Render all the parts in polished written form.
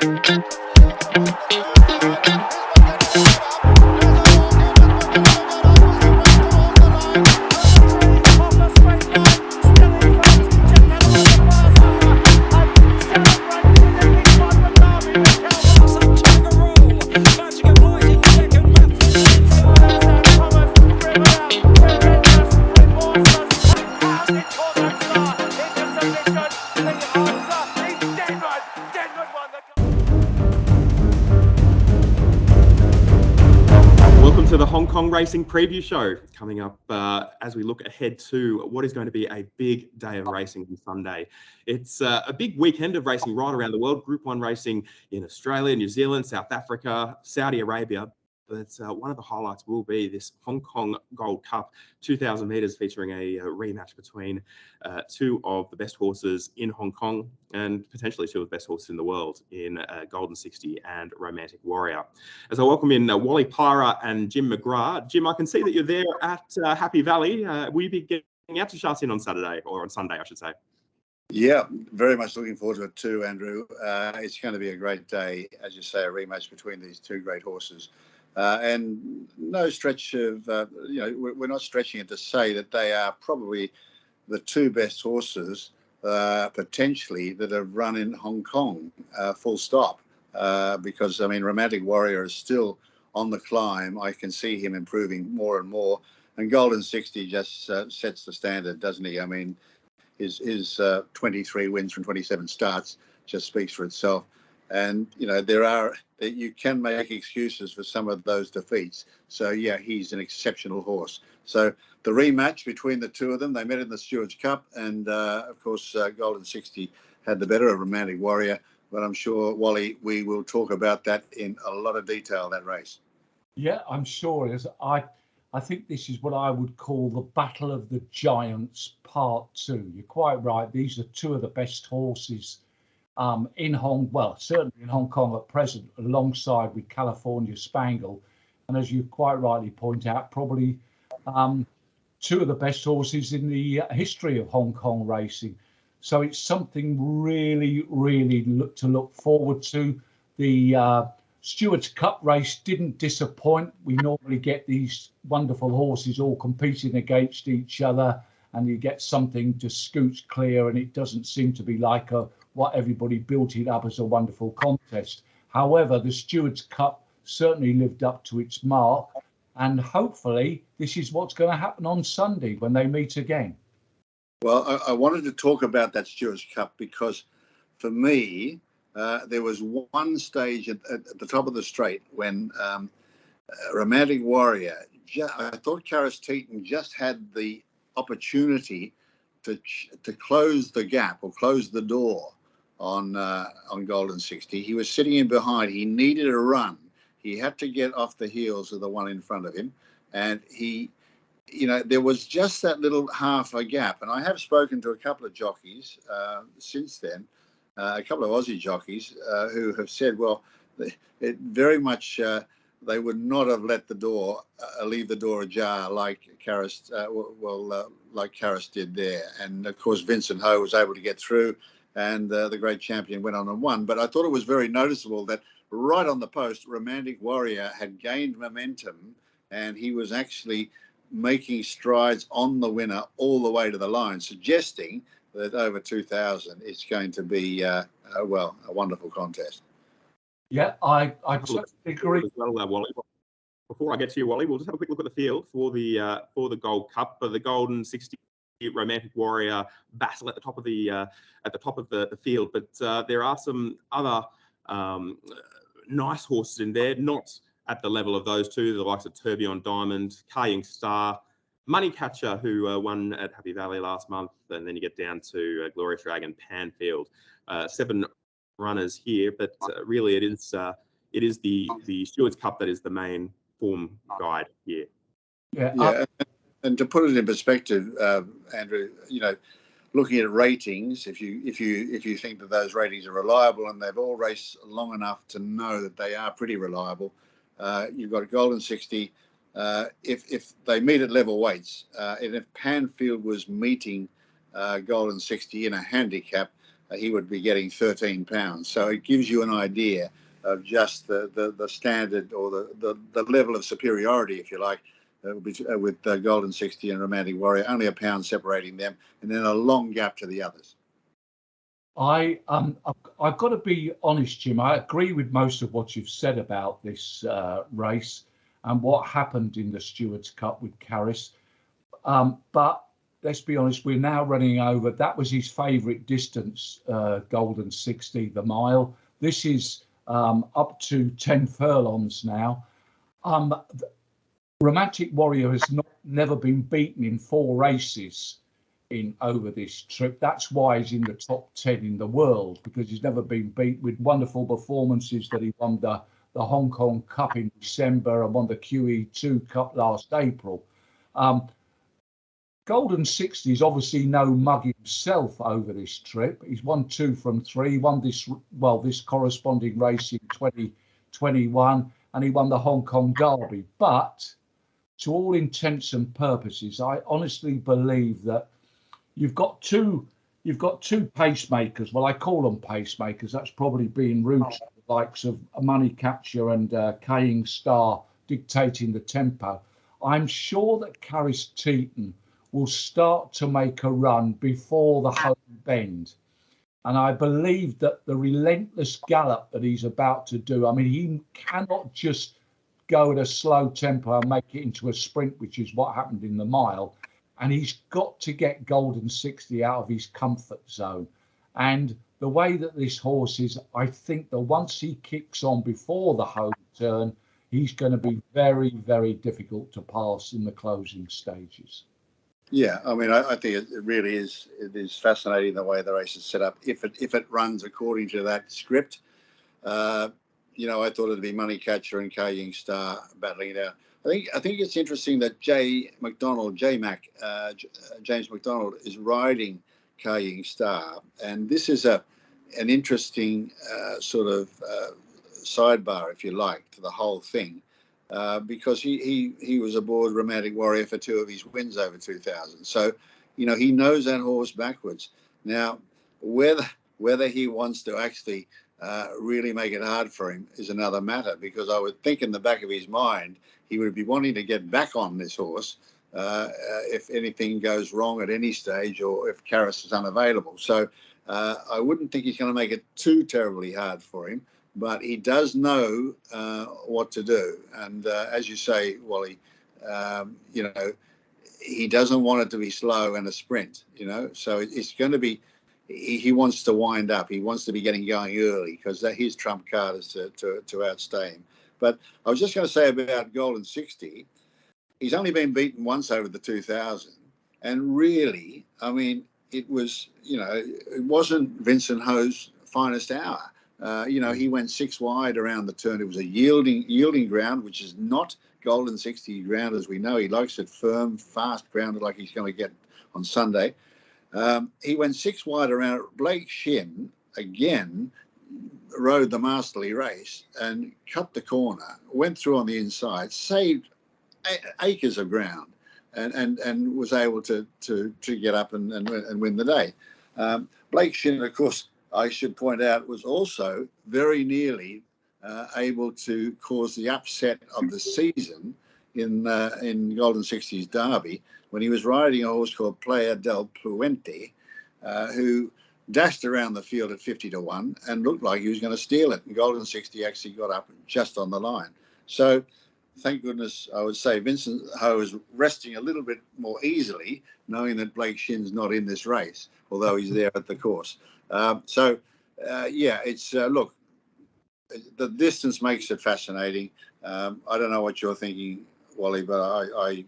Welcome to the Hong Kong Racing Preview Show, coming up as we look ahead to what is going to be a big day of racing on Sunday. It's a big weekend of racing right around the world. Group 1 racing in Australia, New Zealand, South Africa, Saudi Arabia. But one of the highlights will be this Hong Kong Gold Cup, 2,000 metres, featuring a rematch between two of the best horses in Hong Kong and potentially two of the best horses in the world in Golden 60 and Romantic Warrior. As I welcome in Wally Pyrah and Jim McGrath. Jim, I can see that you're there at Happy Valley. Will you be getting out to Sha Tin on Saturday, or on Sunday, I should say? Yeah, very much looking forward to it too, Andrew. It's going to be a great day, as you say, a rematch between these two great horses. And no stretch of, we're not stretching it to say that they are probably the two best horses potentially that have run in Hong Kong, full stop. Because, I mean, Romantic Warrior is still on the climb. I can see him improving more and more. And Golden 60 just sets the standard, doesn't he? I mean, his 23 wins from 27 starts just speaks for itself. And, you can make excuses for some of those defeats. So, yeah, he's an exceptional horse. So the rematch between the two of them, they met in the Stewards Cup. And, of course, Golden 60 had the better of Romantic Warrior. But I'm sure, Wally, we will talk about that in a lot of detail, that race. Yeah, I'm sure it is. I think this is what I would call the Battle of the Giants Part 2. You're quite right. These are two of the best horses certainly in Hong Kong at present, alongside with California Spangle. And as you quite rightly point out, probably two of the best horses in the history of Hong Kong racing. So it's something really, really to look forward to. The Stewards Cup race didn't disappoint. We normally get these wonderful horses all competing against each other, and you get something to scoot clear, and it doesn't seem to be like what everybody built it up as a wonderful contest. However, the Stewards Cup certainly lived up to its mark, and hopefully this is what's going to happen on Sunday when they meet again. Well, I wanted to talk about that Stewards Cup because for me, there was one stage at the top of the straight when Romantic Warrior, I thought Karis Teeton just had the opportunity to close the gap or close the door on Golden 60. He was sitting in behind. He needed a run. He had to get off the heels of the one in front of him. And there was just that little half a gap. And I have spoken to a couple of jockeys since then, a couple of Aussie jockeys who have said, well, it very much they would not have let the door leave the door ajar like Karis, like Karis did there. And of course, Vincent Ho was able to get through, and the great champion went on and won. But I thought it was very noticeable that right on the post, Romantic Warrior had gained momentum, and he was actually making strides on the winner all the way to the line, suggesting that over 2,000 it's going to be a wonderful contest. Yeah, I totally agree. Wally. Before I get to you, Wally, we'll just have a quick look at the field for the Gold Cup. The Golden 60 Romantic Warrior battle at the top of the field, but there are some other nice horses in there, not at the level of those two, the likes of Tourbillon Diamond, Carrying Star, Money Catcher, who won at Happy Valley last month, and then you get down to Glorious Dragon, Panfield. 7 runners here, but really it is the Stewards Cup that is the main form guide here. Yeah. And to put it in perspective, Andrew, looking at ratings, if you think that those ratings are reliable, and they've all raced long enough to know that they are pretty reliable, you've got a Golden 60. If they meet at level weights, and if Panfield was meeting Golden 60 in a handicap, he would be getting £13. So it gives you an idea of just the standard or the level of superiority, if you like, with Golden 60 and Romantic Warrior, only £1 separating them, and then a long gap to the others. I've got to be honest, Jim. I agree with most of what you've said about this race and what happened in the Stewards Cup with Karras. But let's be honest, we're now running over. That was his favourite distance, Golden 60, the mile. This is up to 10 furlongs now. Romantic Warrior has never been beaten in 4 races over this trip. That's why he's in the top 10 in the world, because he's never been beat, with wonderful performances that he won the Hong Kong Cup in December and won the QE2 Cup last April. Golden 60 is obviously no mug himself over this trip. He's won 2 from 3, won this corresponding race in 2021, and he won the Hong Kong Derby. But to all intents and purposes, I honestly believe that you've got two pacemakers. Well, I call them pacemakers. That's probably being rude to the likes of Money Catcher and Kaying Star dictating the tempo. I'm sure that Karras Teton will start to make a run before the home bend. And I believe that the relentless gallop that he's about to do, I mean, he cannot just go at a slow tempo and make it into a sprint, which is what happened in the mile. And he's got to get Golden 60 out of his comfort zone. And the way that this horse is, I think that once he kicks on before the home turn, he's going to be very, very difficult to pass in the closing stages. Yeah, I mean, I think it really is. It is fascinating the way the race is set up. If it runs according to that script, I thought it'd be Money Catcher and Kaying Star battling it out. I think it's interesting that James McDonald is riding Kaying Star, and this is an interesting sort of sidebar, if you like, to the whole thing. Because he was aboard Romantic Warrior for 2 of his wins over 2000. So, he knows that horse backwards. Now, whether he wants to actually really make it hard for him is another matter, because I would think in the back of his mind, he would be wanting to get back on this horse if anything goes wrong at any stage, or if Karras is unavailable. So I wouldn't think he's going to make it too terribly hard for him. But he does know what to do. And as you say, Wally, he doesn't want it to be slow and a sprint, So it's going to be, he wants to wind up. He wants to be getting going early, because his trump card is to outstay him. But I was just going to say about Golden 60, he's only been beaten once over the 2000. And really, I mean, it was, it wasn't Vincent Ho's finest hour. He went 6 wide around the turn. It was a yielding ground, which is not Golden 60 ground as we know. He likes it firm, fast grounded, like he's going to get on Sunday. He went 6 wide around. Blake Shin, again, rode the masterly race and cut the corner, went through on the inside, saved acres of ground, and was able to get up and win the day. Blake Shin, of course, I should point out, was also very nearly able to cause the upset of the season in Golden 60's Derby, when he was riding a horse called Playa del Puente, who dashed around the field at 50-1 and looked like he was going to steal it. And Golden 60 actually got up just on the line. So thank goodness, I would say, Vincent Ho is resting a little bit more easily, knowing that Blake Shin's not in this race, although he's there at the course. It's look, the distance makes it fascinating. I don't know what you're thinking, Wally, but I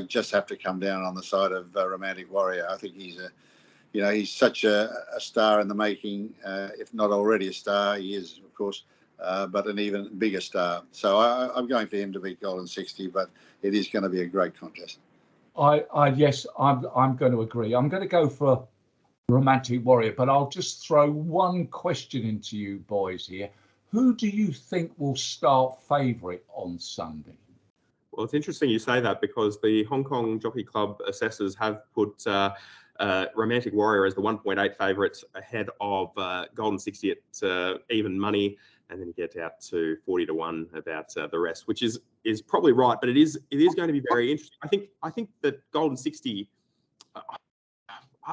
just have to come down on the side of Romantic Warrior. I think he's such a star in the making. If not already a star, he is, of course, but an even bigger star. So I'm going for him to beat Golden 60, but it is going to be a great contest. Yes, I'm going to agree. I'm going to go for Romantic Warrior, but I'll just throw one question into you boys here. Who do you think will start favourite on Sunday? Well, it's interesting you say that, because the Hong Kong Jockey Club assessors have put Romantic Warrior is the 1.8 favourite ahead of Golden 60 at even money, and then you get out to 40 to 1 about the rest, which is probably right, but it is going to be very interesting. I think that Golden 60.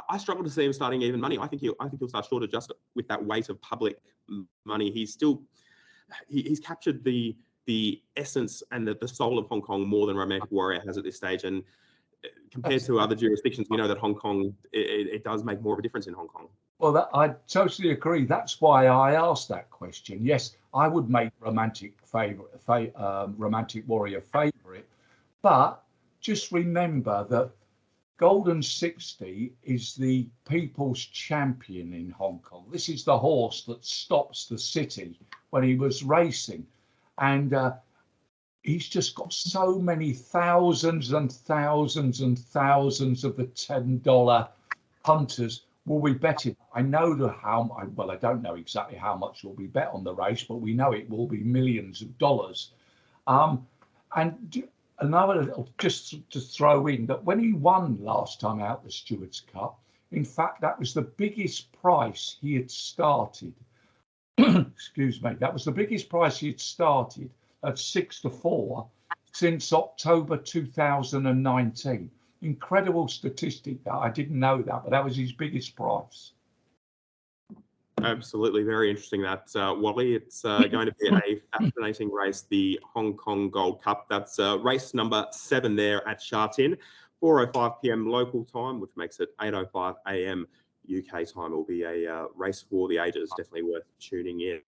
I struggle to see him starting even money. I think he'll start shorter just with that weight of public money. He's captured the essence and the soul of Hong Kong more than Romantic Warrior has at this stage. And compared to other jurisdictions, we know that Hong Kong, it does make more of a difference in Hong Kong. Well, I totally agree. That's why I asked that question. Yes, I would make Romantic Warrior favourite, but just remember that Golden 60 is the people's champion in Hong Kong. This is the horse that stops the Citi when he was racing, and he's just got so many thousands and thousands and thousands of the $10 punters will be betting. I know I don't know exactly how much will be bet on the race, but we know it will be millions of dollars. And another little, just to throw in, that when he won last time out the Stewards Cup, in fact, that was the biggest price he had started. Excuse me. That was the biggest price he had started at 6 to 4 since October 2019. Incredible statistic that I didn't know that, but that was his biggest price. Absolutely, very interesting that, Wally. It's going to be a fascinating race, the Hong Kong Gold Cup. That's race number 7 there at Sha Tin, 4:05 p.m. local time, which makes it 8:05 a.m. UK time. It will be a race for the ages, definitely worth tuning in.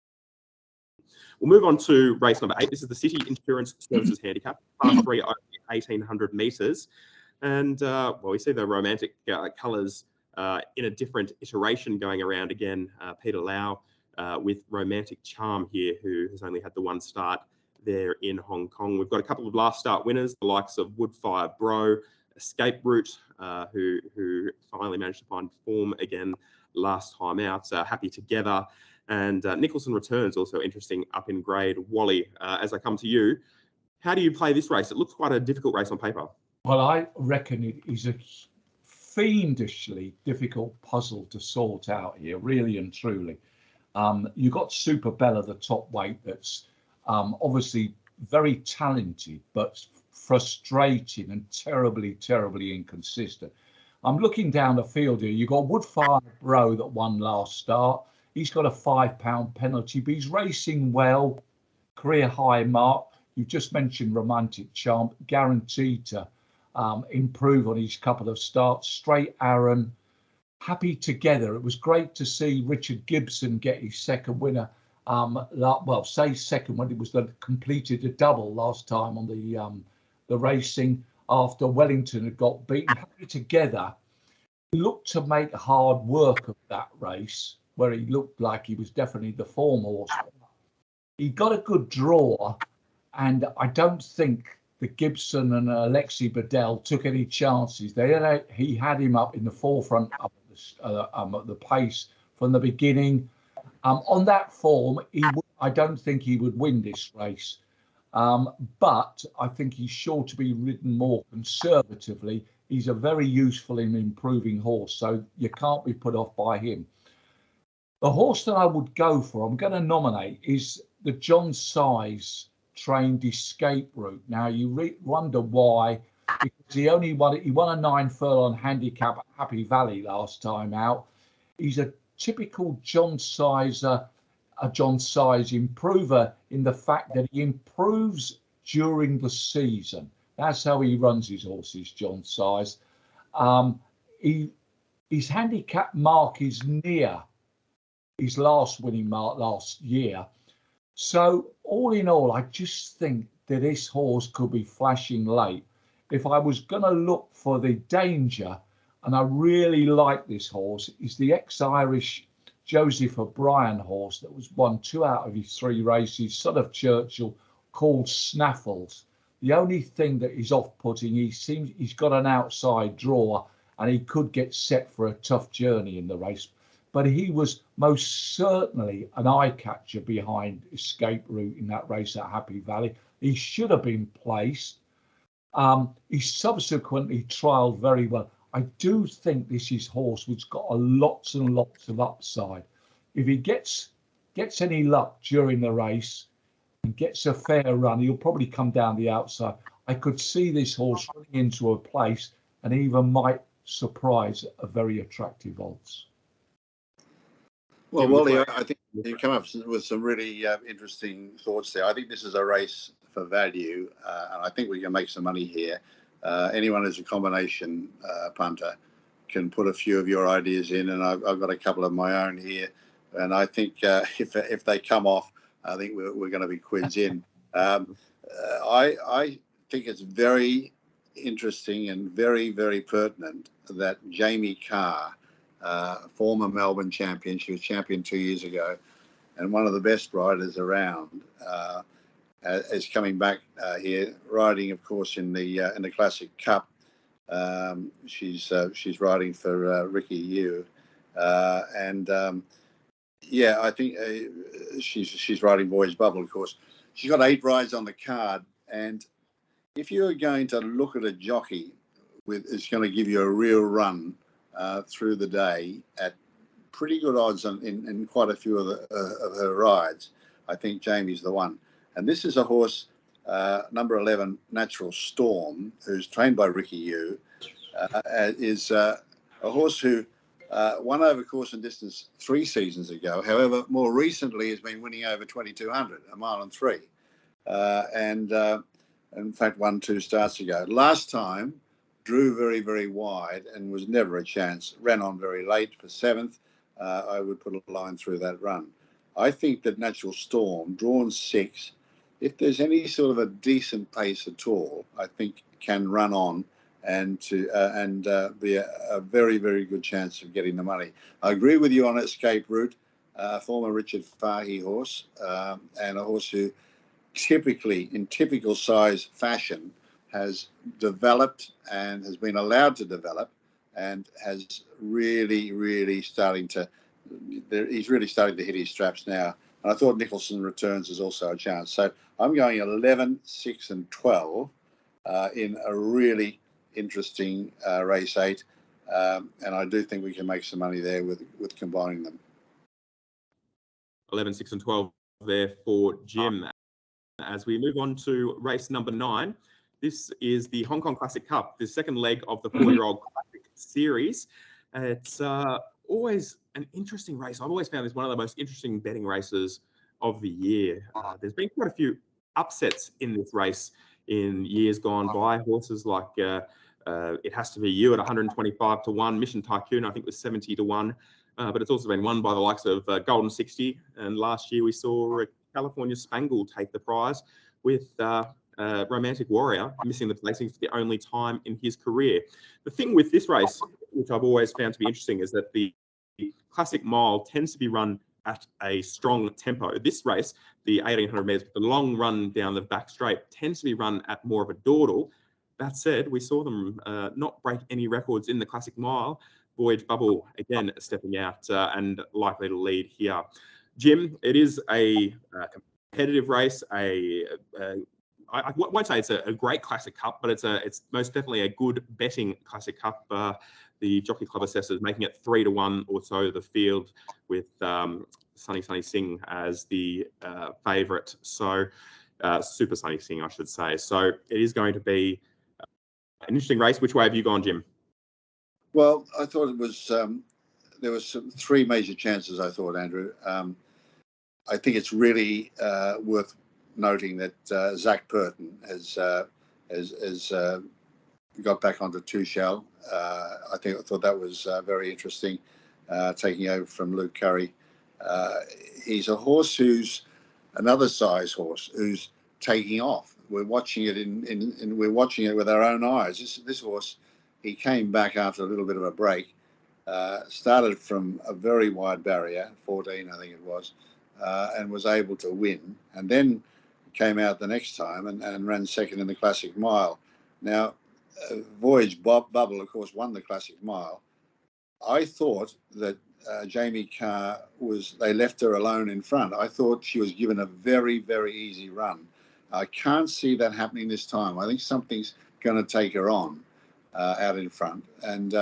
We'll move on to race number 8. This is the Citi Insurance Services Handicap, Class 3 over 1,800 metres. And, well, we see the romantic colours in a different iteration going around again. Peter Lau with Romantic Charm here, who has only had the one start there in Hong Kong. We've got a couple of last start winners, the likes of Woodfire Bro, Escape Route, who finally managed to find form again last time out. Happy Together. And Nicholson Returns, also interesting up in grade. Wally, as I come to you, how do you play this race? It looks quite a difficult race on paper. Well, I reckon it is a fiendishly difficult puzzle to sort out here, really and truly. You've got Super Bella, the top weight, that's obviously very talented, but frustrating and terribly, terribly inconsistent. I'm looking down the field here. You've got Woodfire Bro that won last start. He's got a £5 penalty, but he's racing well, career high mark. You just mentioned Romantic Charm, guaranteed to improve on his couple of starts. Straight Aaron, Happy Together. It was great to see Richard Gibson get his second winner. Second when it was completed a double last time on the racing after Wellington had got beaten. Happy Together looked to make hard work of that race, where he looked like he was definitely the form horse. He got a good draw, and I don't think the Gibson and Alexi Bedell took any chances. He had him up in the forefront of the pace from the beginning. On that form, I don't think he would win this race. But I think he's sure to be ridden more conservatively. He's a very useful and improving horse, so you can't be put off by him. The horse that I would go for, I'm going to nominate, is the John Size trained Escape Route. Now, you wonder why, because he won a 9 furlong handicap at Happy Valley last time out. He's a typical John Size improver in the fact that he improves during the season. That's how he runs his horses, John Size. His handicap mark is near his last winning mark last year. So all in all, I just think that this horse could be flashing late. If I was going to look for the danger, and I really like this horse, is the ex-Irish Joseph O'Brien horse that was won 2 out of his 3 races, son of Churchill, called Snaffles. The only thing that is off-putting, he's got an outside draw, and he could get set for a tough journey in the race. But he was most certainly an eye-catcher behind Escape Route in that race at Happy Valley. He should have been placed. He subsequently trialled very well. I do think this is horse which got lots and lots of upside. If he gets any luck during the race and gets a fair run, he'll probably come down the outside. I could see this horse running into a place and even might surprise a very attractive odds. Well, Wally, I think you come up with some really interesting thoughts there. I think this is a race for value, and I think we can make some money here. Anyone who's a combination punter can put a few of your ideas in, and I've got a couple of my own here. And I think if they come off, I think we're going to be quids in. I think it's very interesting and very, very pertinent that Jamie Carr, former Melbourne champion, she was champion 2 years ago, and one of the best riders around, is coming back here, riding, of course, in the Classic Cup. She's riding for Ricky Yu, and I think she's riding Boys Bubble, of course. She's got 8 rides on the card, and if you're going to look at a jockey it's going to give you a real run through the day at pretty good odds in quite a few of her rides, I think Jamie's the one. And this is a horse, number 11, Natural Storm, who's trained by Ricky Yu, is a horse who won over course and distance 3 seasons ago. However, more recently has been winning over 2,200, a mile and 3, and in fact won 2 starts ago. Last time, drew very, very wide and was never a chance. Ran on very late for 7th. I would put a line through that run. I think that Natural Storm, drawn 6, if there's any sort of a decent pace at all, I think can run on and be a very, very good chance of getting the money. I agree with you on Escape Route, former Richard Fahey horse, and a horse who typically, in typical size fashion, has developed and has been allowed to develop and has really, really starting to, he's really starting to hit his straps now. And I thought Nicholson Returns is also a chance. So I'm going 11, 6 and 12 in a really interesting race 8. And I do think we can make some money there with combining them. 11, 6 and 12 there for Jim. As we move on to race number 9, this is the Hong Kong Classic Cup, the second leg of the 4-year-old Classic Series. It's always an interesting race. I've always found this one of the most interesting betting races of the year. There's been quite a few upsets in this race in years gone by. Horses like It Has to Be You at 125 to 1, Mission Tycoon I think was 70 to 1, but it's also been won by the likes of Golden 60. And last year we saw California Spangle take the prize with Romantic Warrior missing the placings for the only time in his career. The thing with this race, which I've always found to be interesting, is that the Classic Mile tends to be run at a strong tempo. This race, the 1,800 metres, the long run down the back straight, tends to be run at more of a dawdle. That said, we saw them not break any records in the Classic Mile. Voyage Bubble, again, stepping out and likely to lead here. Jim, it is a competitive race, I won't say it's a great Classic Cup, but it's most definitely a good betting Classic Cup. The Jockey Club assessors making it 3 to 1 or so the field, with Sunny Singh as the favourite. So Super Sunny Singh, I should say. So it is going to be an interesting race. Which way have you gone, Jim? Well, I thought it was there was 3 major chances. I thought, Andrew. I think it's really worth noting that Zach Purton has got back onto Two Shell. I thought that was very interesting, taking over from Luke Curry. He's a horse who's another size horse who's taking off. We're watching it we're watching it with our own eyes. This horse, he came back after a little bit of a break, started from a very wide barrier, 14 I think it was, and was able to win, and then came out the next time and ran second in the Classic Mile. Now, Voyage Bubble, of course, won the Classic Mile. I thought that Jamie Carr they left her alone in front. I thought she was given a very, very easy run. I can't see that happening this time. I think something's going to take her on. out in front. And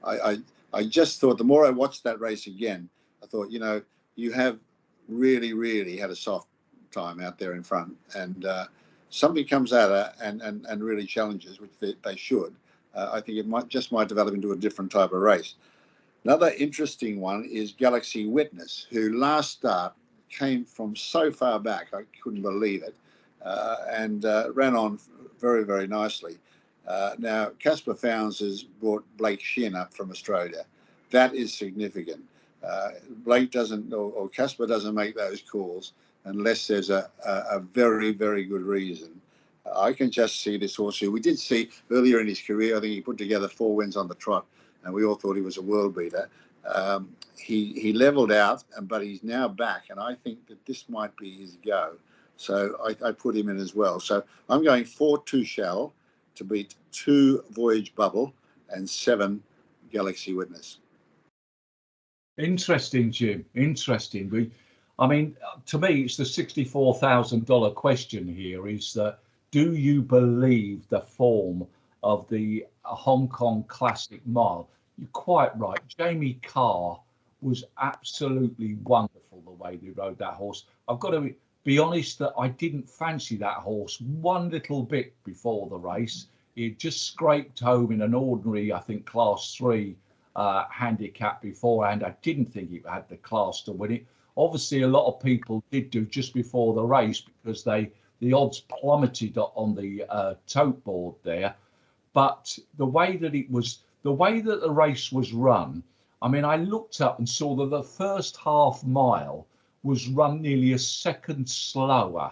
I just thought, the more I watched that race again, I thought, you have really had a soft time out there in front, and somebody comes at her and really challenges, which they should. I think it might develop into a different type of race. Another interesting one is Galaxy Witness, who last start came from so far back, I couldn't believe it, and ran on very nicely. Now, Casper Founds has brought Blake Shin up from Australia. That is significant. Blake doesn't, or Casper doesn't make those calls unless there's a very good reason. I can just see this horse, who we did see earlier in his career. I think he put together 4 wins on the trot, and we all thought he was a world beater. He levelled out, but he's now back, and I think that this might be his go. So I put him in as well. So I'm going 4-2 Shell to beat 2 Voyage Bubble and 7 Galaxy Witness. Interesting, Jim. Interesting. I mean, to me, it's the $64,000 question here, is that do you believe the form of the Hong Kong Classic Mile? You're quite right. Jamie Carr was absolutely wonderful the way they rode that horse. I've got to be honest that I didn't fancy that horse one little bit before the race. It just scraped home in an ordinary, I think, Class 3 handicap beforehand. I didn't think it had the class to win it. Obviously, a lot of people did do just before the race because the odds plummeted on the tote board there. But the way that the race was run, I mean, I looked up and saw that the first half mile was run nearly a second slower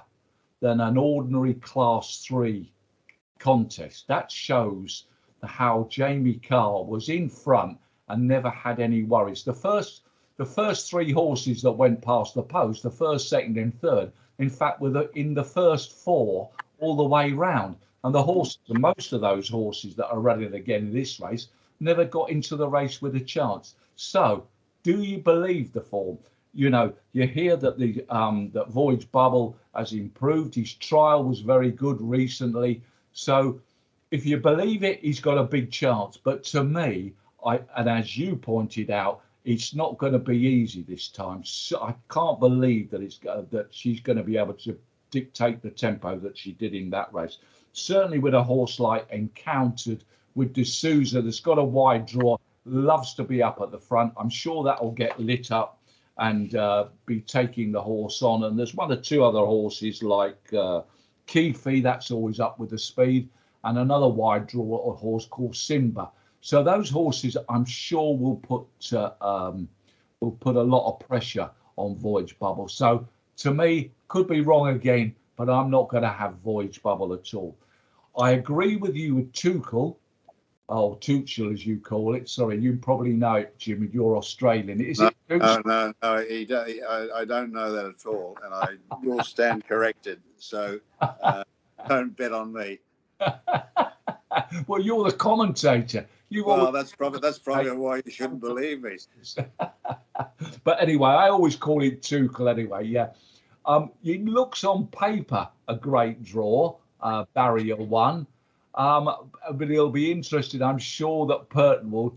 than an ordinary Class 3 contest. That shows how Jamie Carr was in front and never had any worries. The first 3 horses that went past the post, the first, second and third, in fact, were in the first 4 all the way round. And the horses, and most of those horses that are running again in this race, never got into the race with a chance. So, do you believe the form? You hear that that Voyage Bubble has improved. His trial was very good recently. So, if you believe it, he's got a big chance. But to me, and as you pointed out, it's not going to be easy this time. So I can't believe that she's going to be able to dictate the tempo that she did in that race. Certainly with a horse like Encountered with D'Souza, that's got a wide draw, loves to be up at the front. I'm sure that will get lit up and be taking the horse on. And there's 1 or 2 other horses like Keefe, that's always up with the speed, and another wide draw horse called Simba. So those horses, I'm sure, will put a lot of pressure on Voyage Bubble. So to me, could be wrong again, but I'm not going to have Voyage Bubble at all. I agree with you with Tuchel, Tuchel as you call it. Sorry, you probably know it, Jim. You're Australian. Is it? No. I don't know that at all, and I will stand corrected. So don't bet on me. Well, you're the commentator. That's probably why you shouldn't believe me. But anyway, I always call it Tuchel anyway. Yeah, it looks on paper a great draw, barrier 1. But it'll be interesting. I'm sure that Pyrah will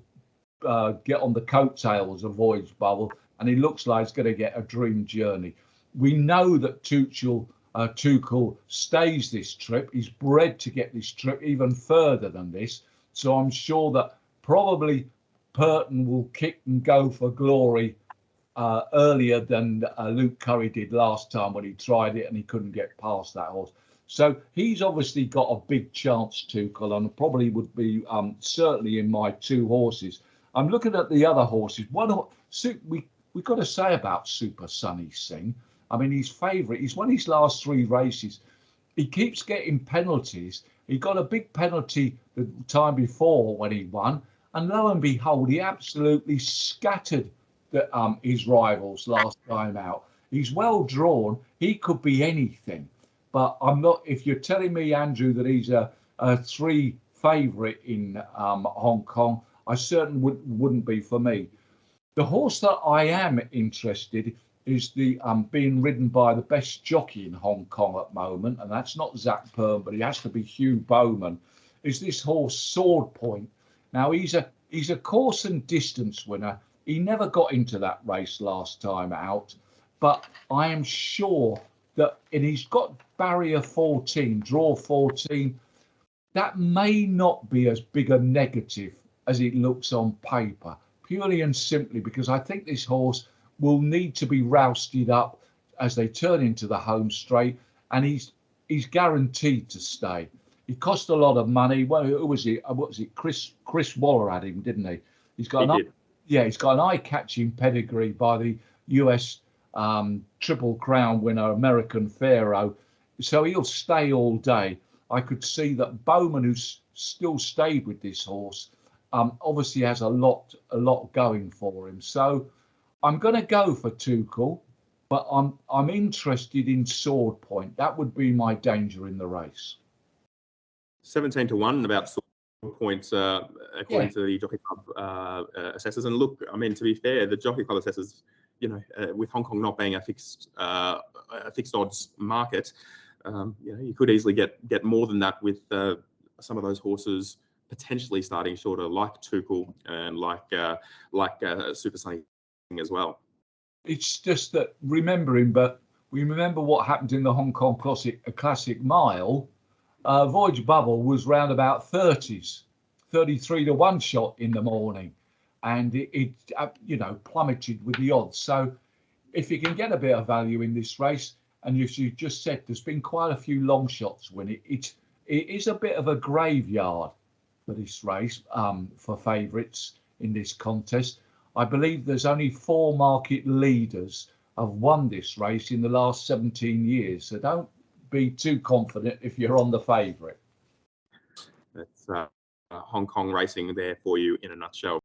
get on the coattails of Voyage Bubble, and it looks like it's going to get a dream journey. We know that Tuchel stays this trip. He's bred to get this trip even further than this. So I'm sure that probably Pyrah will kick and go for glory earlier than Luke Curry did last time when he tried it and he couldn't get past that horse. So he's obviously got a big chance, Tuchel, and probably would be certainly in my 2 horses. I'm looking at the other horses. We've got to say about Super Sunny Singh. I mean, his favourite. He's won his last 3 races. He keeps getting penalties. He got a big penalty the time before when he won, and lo and behold, he absolutely scattered his rivals last time out. He's well drawn. He could be anything, but I'm not. If you're telling me, Andrew, that he's a 3 favourite in Hong Kong, I certainly wouldn't be for me. The horse that I am interested is the being ridden by the best jockey in Hong Kong at the moment, and that's not Zach Perm, but he has to be Hugh Bowman. is this horse Sword Point. Now he's a course and distance winner. He never got into that race last time out, but I am sure that, and he's got barrier 14, draw 14. That may not be as big a negative as it looks on paper, purely and simply because I think this horse will need to be rousted up as they turn into the home straight, and he's guaranteed to stay. He cost a lot of money. Well, who was it? What was it? Chris Waller had him, didn't he? He's got he's got an eye-catching pedigree by the US Triple Crown winner, American Pharaoh. So he'll stay all day. I could see that Bowman, who's still stayed with this horse, obviously has a lot going for him. So I'm going to go for Tuchel, but I'm interested in Sword Point. That would be my danger in the race. 17-1 about Sword Point, according to the Jockey Club assessors. And look, I mean, to be fair, the Jockey Club assessors, with Hong Kong not being a fixed odds market, you could easily get more than that with some of those horses potentially starting shorter, like Tuchel and like Super Sunny as well. It's just that we remember what happened in the Hong Kong Classic Mile. Voyage Bubble was round about 30s, 33 to 1 shot in the morning, and it plummeted with the odds. So if you can get a bit of value in this race, and as you just said, there's been quite a few long shots when it is a bit of a graveyard for this race, for favourites in this contest. I believe there's only 4 market leaders have won this race in the last 17 years. So don't be too confident if you're on the favourite. That's Hong Kong racing there for you in a nutshell.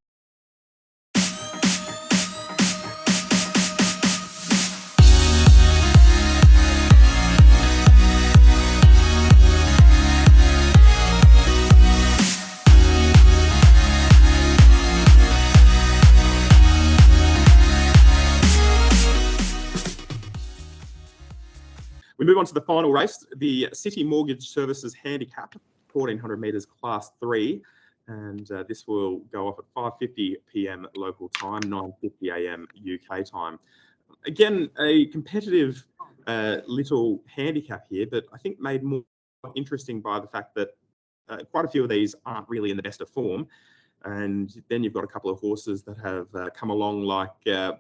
We move on to the final race, the Citi Mortgage Services Handicap, 1400 metres Class 3. And this will go off at 5:50 p.m. local time, 9:50 a.m. UK time. Again, a competitive little handicap here, but I think made more interesting by the fact that quite a few of these aren't really in the best of form. And then you've got a couple of horses that have come along, like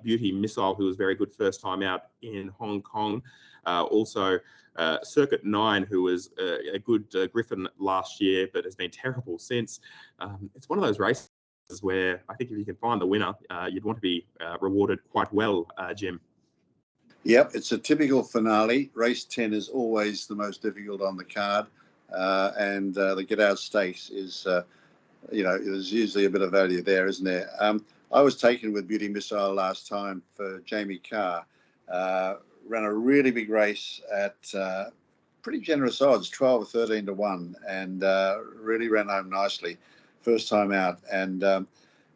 Beauty Missile, who was very good first time out in Hong Kong. Also, Circuit 9, who was a good Griffin last year, but has been terrible since. It's one of those races where I think if you can find the winner, you'd want to be rewarded quite well, Jim. Yep, it's a typical finale. Race 10 is always the most difficult on the card, and the Get Out Stakes is... there's usually a bit of value there, isn't there? I was taken with Beauty Missile last time for Jamie Carr. Ran a really big race at pretty generous odds, 12 or 13 to 1, and really ran home nicely first time out. And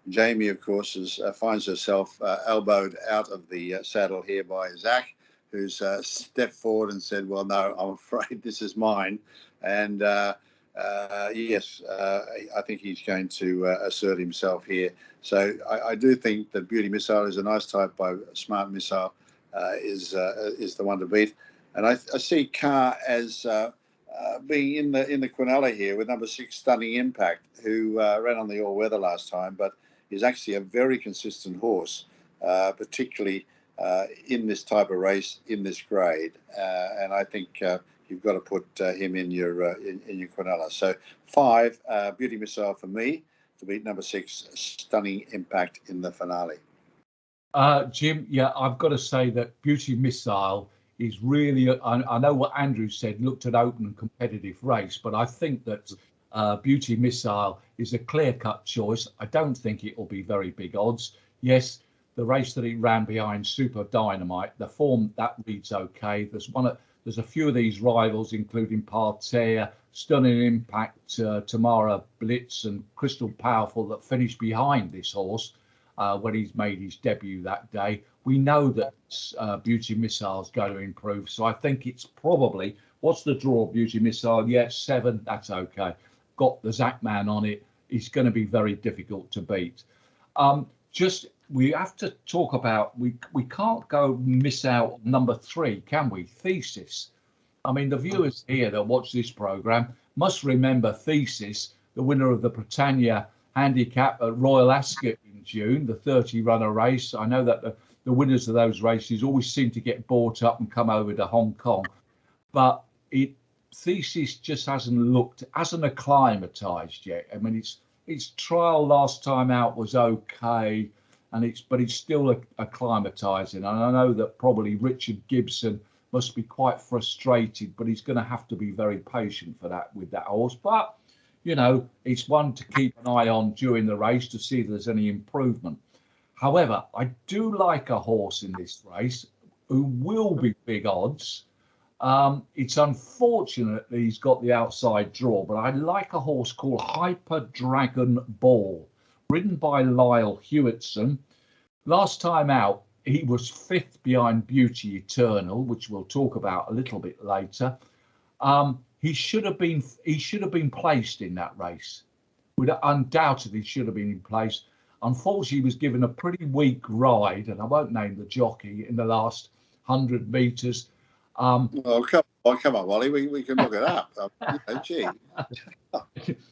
Jamie, of course, finds herself elbowed out of the saddle here by Zach, who's stepped forward and said, well, no, I'm afraid this is mine. And yes, I think he's going to assert himself here. So I do think that Beauty Missile is a nice type by Smart Missile is the one to beat. And I see Carr as being in the Quinella here with number 6, Stunning Impact, who ran on the all-weather last time, but is actually a very consistent horse, particularly in this type of race, in this grade. And I think you've got to put him in your Quinella. So 5, Beauty Missile for me to beat number 6, Stunning Impact in the finale. Jim, yeah, I've got to say that Beauty Missile is really, I know what Andrew said, looked at open and competitive race, but I think that Beauty Missile is a clear-cut choice. I don't think it will be very big odds. Yes, the race that it ran behind Super Dynamite, the form, that reads okay. There's a few of these rivals, including Pyrah, Stunning Impact, Tamara Blitz and Crystal Powerful, that finished behind this horse when he's made his debut that day. We know that Beauty Missile is going to improve. So I think it's probably, what's the draw, Beauty Missile? Yeah, 7, that's okay. got the Zach man on it, he's going to be very difficult to beat. We have to talk about, we can't go miss out number 3, can we? Thesis. I mean, the viewers here that watch this program must remember Thesis, the winner of the Britannia Handicap at Royal Ascot in June, the 30-runner race. I know that the winners of those races always seem to get bought up and come over to Hong Kong, but Thesis just hasn't acclimatized yet. I mean, its trial last time out was okay, but it's still acclimatizing. And I know that probably Richard Gibson must be quite frustrated, but he's going to have to be very patient with that horse. But you know, it's one to keep an eye on during the race to see if there's any improvement. However, I do like a horse in this race who will be big odds. It's unfortunate that he's got the outside draw, but I like a horse called Hyper Dragon Ball, ridden by Lyle Hewitson. Last time out, he was 5th behind Beauty Eternal, which we'll talk about a little bit later. He should have been placed in that race. Undoubtedly should have been in place. Unfortunately, he was given a pretty weak ride, and I won't name the jockey, in the last 100 metres. Oh, come on, Wally. We can look it up. Gee. I've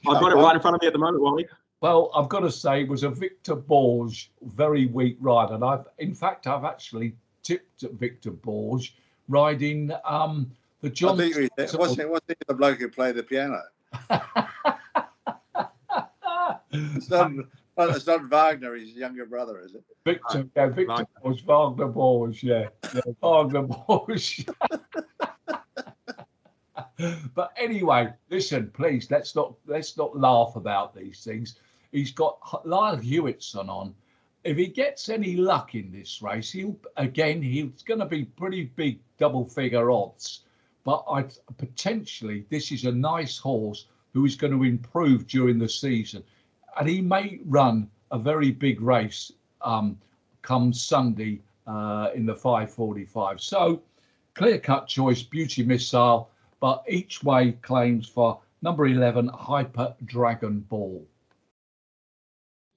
got it right in front of me at the moment, Wally. Well, I've got to say, it was a Victor Borge, very weak ride. And I've actually tipped at Victor Borge riding the John. Wasn't it the bloke who played the piano? It's not Wagner, his younger brother, is it? Victor Borge, Wagner Borge, yeah. Wagner Borge. But anyway, listen, please, let's not laugh about these things. He's got Lyle Hewitson on. If he gets any luck in this race, he's going to be pretty big double-figure odds. But potentially, this is a nice horse who is going to improve during the season, and he may run a very big race come Sunday in the 5:45. So, clear-cut choice, Beauty Missile. But each way claims for number 11, Hyper Dragon Ball.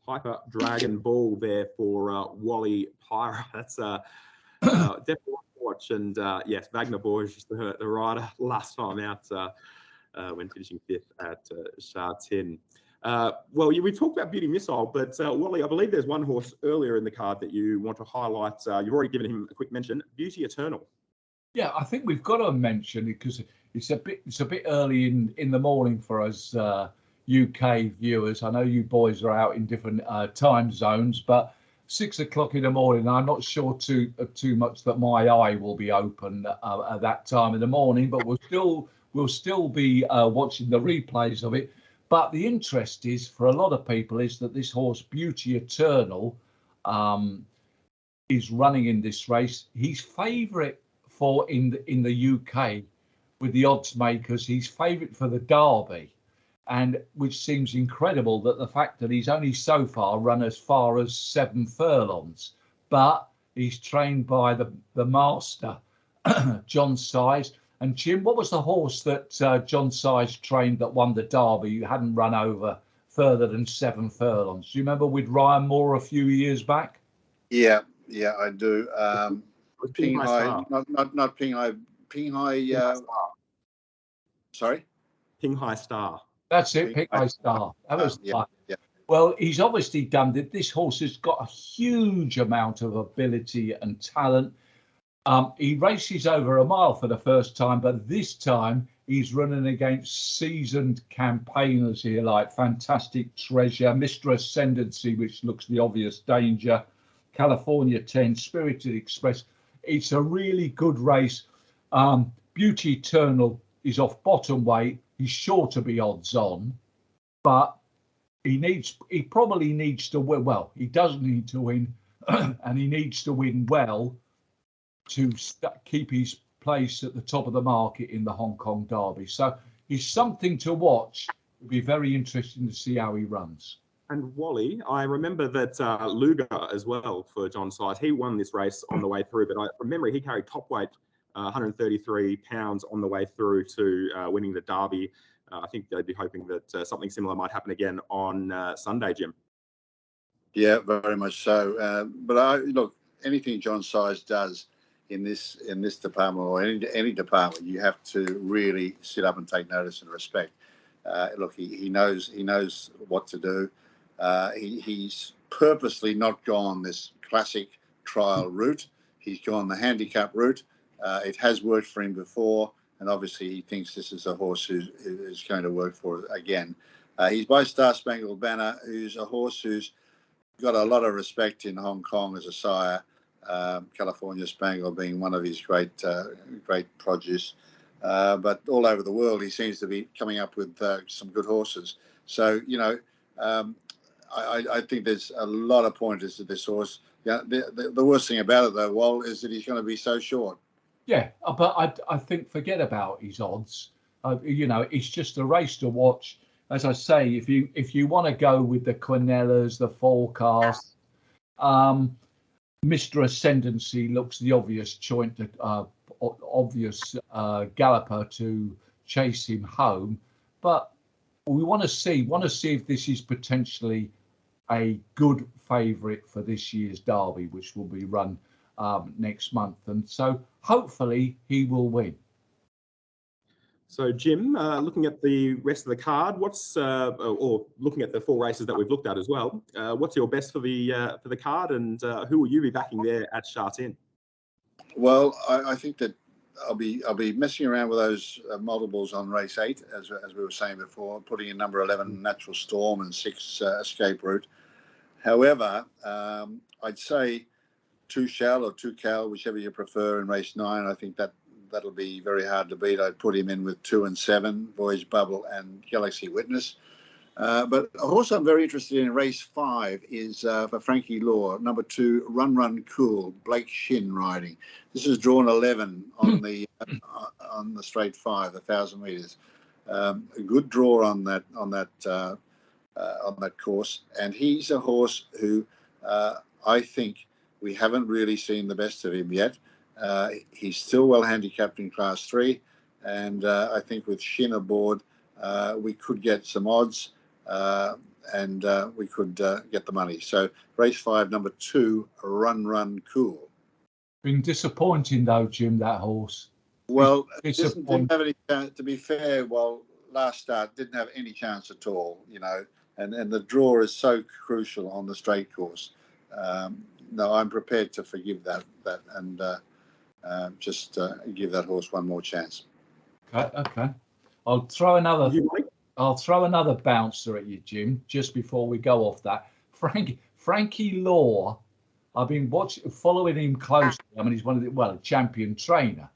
Hyper Dragon Ball there for Wally Pyrah. That's definitely one to watch. And yes, Wagner Borge, the rider last time out when finishing 5th at Sha Tin. Well, we talked about Beauty Missile, but Wally, I believe there's one horse earlier in the card that you want to highlight. You've already given him a quick mention, Beauty Eternal. Yeah, I think we've got to mention it because it's a bit early in the morning for us UK viewers. I know you boys are out in different time zones, but 6 o'clock in the morning, I'm not sure too much that my eye will be open at that time in the morning, but we'll still be watching the replays of it. But the interest is for a lot of people is that this horse Beauty Eternal is running in this race. He's favourite for in the UK with the odds makers. He's favourite for the Derby, and which seems incredible that the fact that he's only so far run as far as 7 furlongs, but he's trained by the master John Size. And Jim, what was the horse that John Size trained that won the Derby? You hadn't run over further than 7 furlongs. Do you remember with Ryan Moore a few years back? Yeah, I do. Pinghai, not Pinghai. Pinghai. Sorry. Pinghai Star. That's it, Pinghai Star. That was fun. Yeah. Well, he's obviously done it. This horse has got a huge amount of ability and talent. He races over a mile for the first time, but this time he's running against seasoned campaigners here, like Fantastic Treasure, Mr. Ascendancy, which looks the obvious danger, California 10, Spirited Express. It's a really good race. Beauty Eternal is off bottom weight. He's sure to be odds on, but he probably needs to win. Well, he does need to win, and he needs to win well to keep his place at the top of the market in the Hong Kong Derby. So he's something to watch. It'll be very interesting to see how he runs. And Wally, I remember that Luger as well for John Size. He won this race on the way through, but from memory, he carried top weight 133 pounds on the way through to winning the Derby. I think they'd be hoping that something similar might happen again on Sunday, Jim. Yeah, very much so. But look, anything John Size does in this department, or any department, you have to really sit up and take notice and respect. Look, he knows what to do. He's purposely not gone this classic trial route. He's gone the handicap route. It has worked for him before, and obviously he thinks this is a horse who is going to work for it again. He's by Star Spangled Banner, who's a horse who's got a lot of respect in Hong Kong as a sire. California Spangle being one of his great produce. But all over the world, he seems to be coming up with some good horses. So, I think there's a lot of pointers to this horse. Yeah, the worst thing about it, though, Wal, is that he's going to be so short. Yeah, but I think forget about his odds. It's just a race to watch. As I say, if you want to go with the Quinellas, the forecast, Mr. Ascendancy looks the obvious choice, obvious galloper to chase him home. But we want to see if this is potentially a good favourite for this year's Derby, which will be run next month. And so hopefully he will win. So, Jim, looking at the rest of the card, or looking at the 4 races that we've looked at as well, what's your best for the card, and who will you be backing there at Sha Tin? Well, I think that I'll be messing around with those multiples on race 8, as we were saying before, putting in number 11 Natural Storm and 6 Escape Route. However, I'd say 2 Shell or 2 Cal, whichever you prefer, in race 9. I think that'll be very hard to beat. I'd put him in with 2 and 7, Voyage Bubble and Galaxy Witness. But a horse I'm very interested in race 5 is for Frankie Law, number 2, Run Cool, Blake Shin riding. This is drawn 11 on the straight 5, 1,000 metres. A good draw on that course, and he's a horse who I think we haven't really seen the best of him yet. He's still well handicapped in Class 3, and I think with Shin aboard, we could get some odds, and we could get the money. So race 5, number 2, Run Cool. Been disappointing though, Jim, that horse. Well, didn't have any chance, to be fair. Well, last start didn't have any chance at all, and the draw is so crucial on the straight course. No, I'm prepared to forgive that and just give that horse one more chance. Okay. I'll throw another bouncer at you, Jim, just before we go off that. Frankie Law, I've been following him closely. I mean, he's a champion trainer,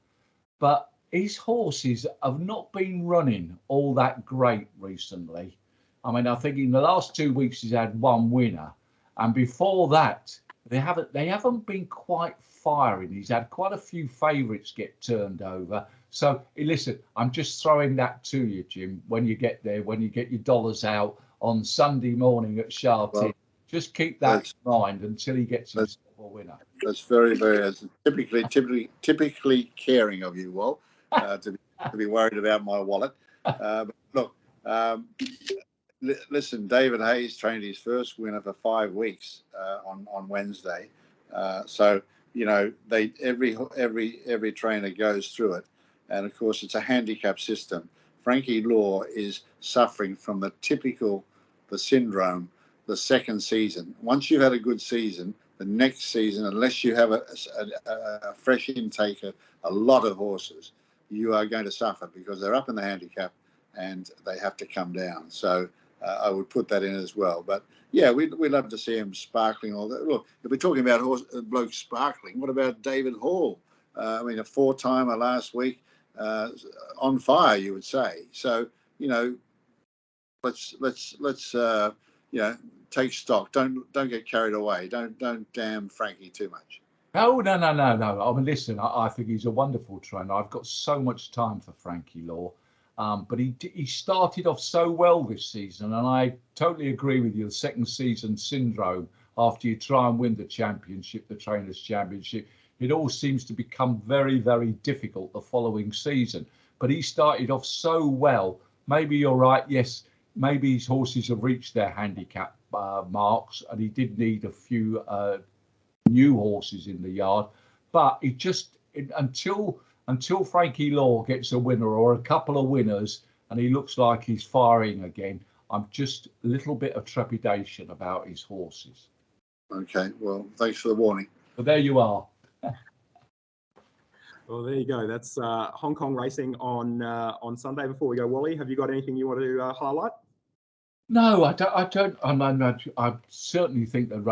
but his horses have not been running all that great recently. I mean, I think in the last 2 weeks he's had 1 winner, and before that they haven't been quite firing. He's had quite a few favourites get turned over. So listen, I'm just throwing that to you, Jim, when you get there, when you get your dollars out on Sunday morning at Sha Tin. Well, just keep that in mind until he gets himself a winner. That's very, very typically caring of you, Wal, to be worried about my wallet. But look, listen, David Hayes trained his first winner for 5 weeks on Wednesday. So every trainer goes through it, and of course it's a handicap system. Frankie Law is suffering from the syndrome. The second season. Once you've had a good season, the next season, unless you have a fresh intake of a lot of horses, you are going to suffer because they're up in the handicap and they have to come down. So I would put that in as well. But yeah, we'd love to see him sparkling. All that. Look, if we're talking about blokes sparkling, what about David Hall? I mean, a 4-timer last week, on fire, you would say. So let's take stock. Don't get carried away. Don't damn Frankie too much. No. I mean, listen, I think he's a wonderful trainer. I've got so much time for Frankie Law. But he started off so well this season, and I totally agree with you. The second season syndrome, after you try and win the championship, the Trainers' Championship, it all seems to become very, very difficult the following season. But he started off so well maybe you're right. Yes, maybe his horses have reached their handicap marks, and he did need a few new horses in the yard. But it just until Frankie Law gets a winner or a couple of winners, and he looks like he's firing again, I'm just a little bit of trepidation about his horses. Okay, well, thanks for the warning. But there you are. Well, there you go. That's Hong Kong racing on Sunday. Before we go, Wally, have you got anything you want to highlight? No, I don't. I certainly think that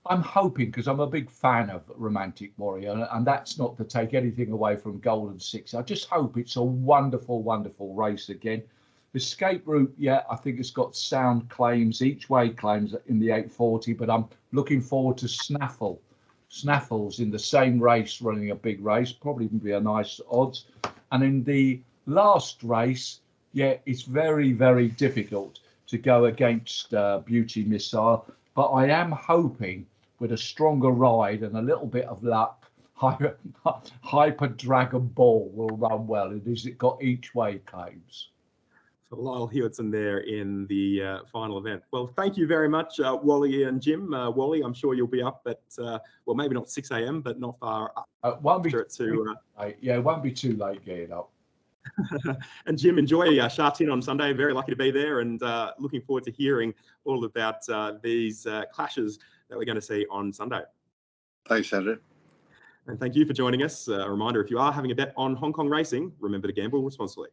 I'm hoping, because I'm a big fan of Romantic Warrior, and that's not to take anything away from Golden Six. I just hope it's a wonderful, wonderful race again. Escape Route, yeah, I think it's got sound claims, each way claims in the 840, but I'm looking forward to Snaffles in the same race, running a big race, probably be a nice odds. And in the last race, yeah, it's very, very difficult to go against Beauty Missile, but I am hoping with a stronger ride and a little bit of luck, Hyper Dragon Ball will run well. It got each way claims. So Lyle Hewitson there in the final event. Well, thank you very much, Wally and Jim. Wally, I'm sure you'll be up at, well, maybe not 6 a.m., but not far up. Won't be too late. Yeah, it won't be too late getting up. And Jim, enjoy Sha Tin on Sunday. Very lucky to be there, and looking forward to hearing all about these clashes that we're going to see on Sunday. Thanks, Andrew. And thank you for joining us. A reminder, if you are having a bet on Hong Kong racing, remember to gamble responsibly.